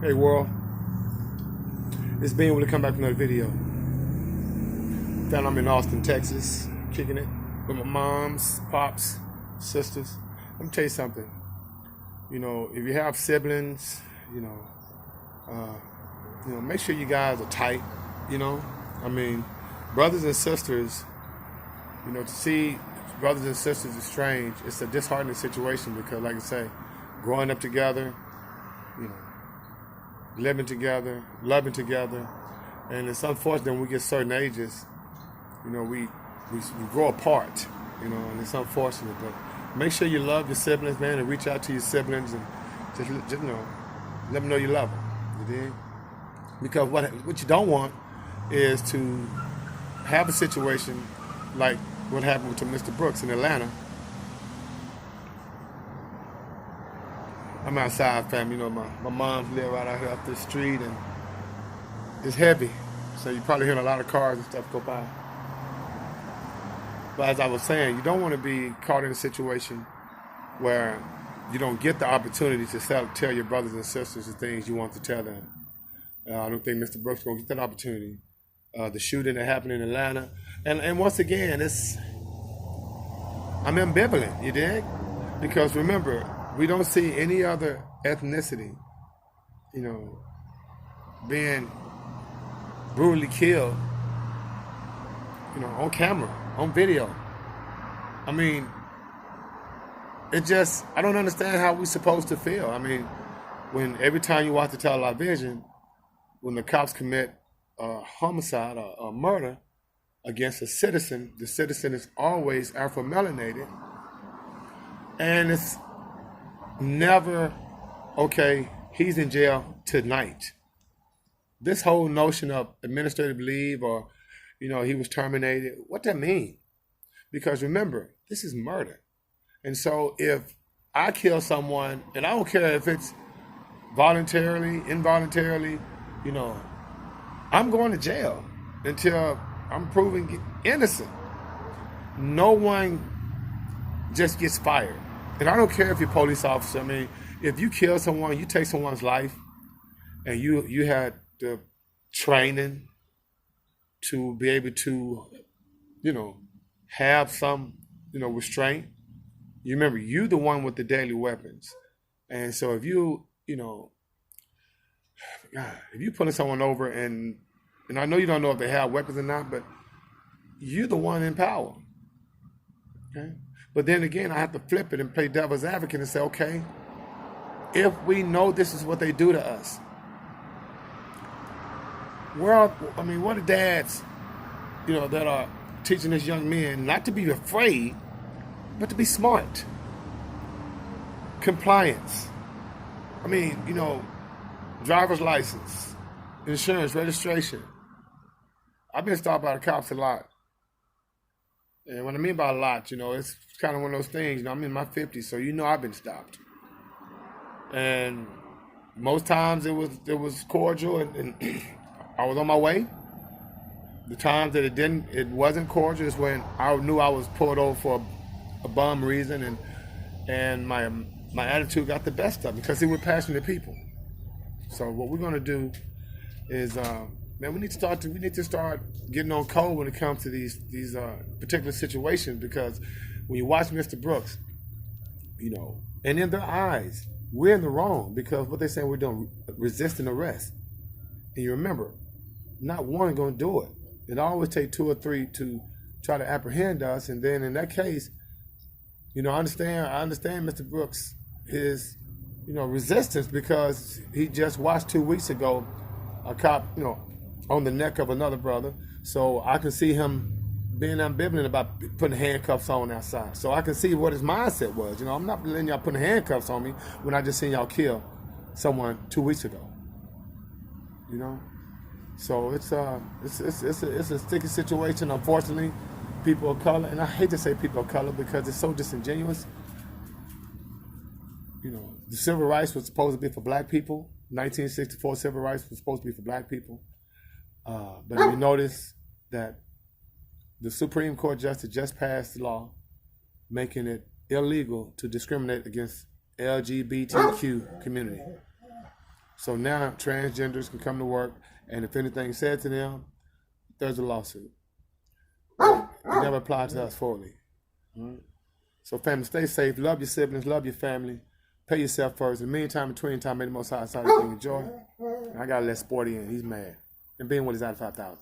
Hey world, it's being able to come back with another video. Found I'm in Austin, Texas, kicking it with my moms, pops, sisters. Let me tell you something. You know, if you have siblings, make sure you guys are tight. I mean, brothers and sisters. To see brothers and sisters is strange. It's a disheartening situation because, like I say, growing up together, you know, living together, loving together, and it's unfortunate when we get certain ages, we grow apart, and it's unfortunate. But make sure you love your siblings, man, and reach out to your siblings and just let them know you love them. You dig? Because what you don't want is to have a situation like what happened to Mr. Brooks in Atlanta. I'm outside, fam. My moms live right out here up this street, and it's heavy. So you probably hear a lot of cars and stuff go by. But as I was saying, you don't want to be caught in a situation where you don't get the opportunity to tell your brothers and sisters the things you want to tell them. I don't think Mr. Brooks is going to get that opportunity. The shooting that happened in Atlanta. And once again, I'm ambivalent, you dig? Because remember, we don't see any other ethnicity, being brutally killed, on camera, on video. I mean, I don't understand how we're supposed to feel. I mean, when every time you watch the television, when the cops commit a homicide or a murder against a citizen, the citizen is always Afro-melanated. And it's never, okay, he's in jail tonight. This whole notion of administrative leave or, he was terminated, what that mean? Because remember, this is murder. And so if I kill someone, and I don't care if it's voluntarily, involuntarily, I'm going to jail until I'm proven innocent. No one just gets fired. And I don't care if you're a police officer. I mean, if you kill someone, you take someone's life, and you had the training to be able to, have some, restraint. You remember, you the one with the deadly weapons. And so if you pulling someone over and I know you don't know if they have weapons or not, but you're the one in power. Okay? But then again, I have to flip it and play devil's advocate and say, okay, if we know this is what they do to us, what are dads, that are teaching this young men not to be afraid, but to be smart? Compliance. Driver's license, insurance, registration. I've been stopped by the cops a lot. And what I mean by a lot, it's kind of one of those things. I'm in my 50s, so I've been stopped. And most times it was cordial, and I was on my way. The times that it wasn't cordial is when I knew I was pulled over for a bum reason, and my attitude got the best of me because they were passionate people. So what we're gonna do is, we need to start getting on code when it comes to these particular situations, because when you watch Mr. Brooks, and in their eyes, we're in the wrong because what they're saying we're doing, resisting arrest. And you remember, not one going to do it. It always takes 2 or 3 to try to apprehend us, and then in that case, I understand Mr. Brooks is, resistance, because he just watched 2 weeks ago a cop, on the neck of another brother. So I can see him being ambivalent about putting handcuffs on outside. So I can see what his mindset was. I'm not letting y'all put handcuffs on me when I just seen y'all kill someone 2 weeks ago. So it's a sticky situation. Unfortunately, people of color, and I hate to say people of color because it's so disingenuous. The civil rights was supposed to be for black people. 1964 civil rights was supposed to be for black people. But you notice that the Supreme Court justice just passed the law making it illegal to discriminate against LGBTQ community. So now transgenders can come to work, and if anything said to them, there's a lawsuit. It never applied to us fully. So family, stay safe. Love your siblings. Love your family. Pay yourself first. In the meantime, between time, may the Most High, enjoy. And I got to let Sporty in. He's mad. And being what is out of 5,000.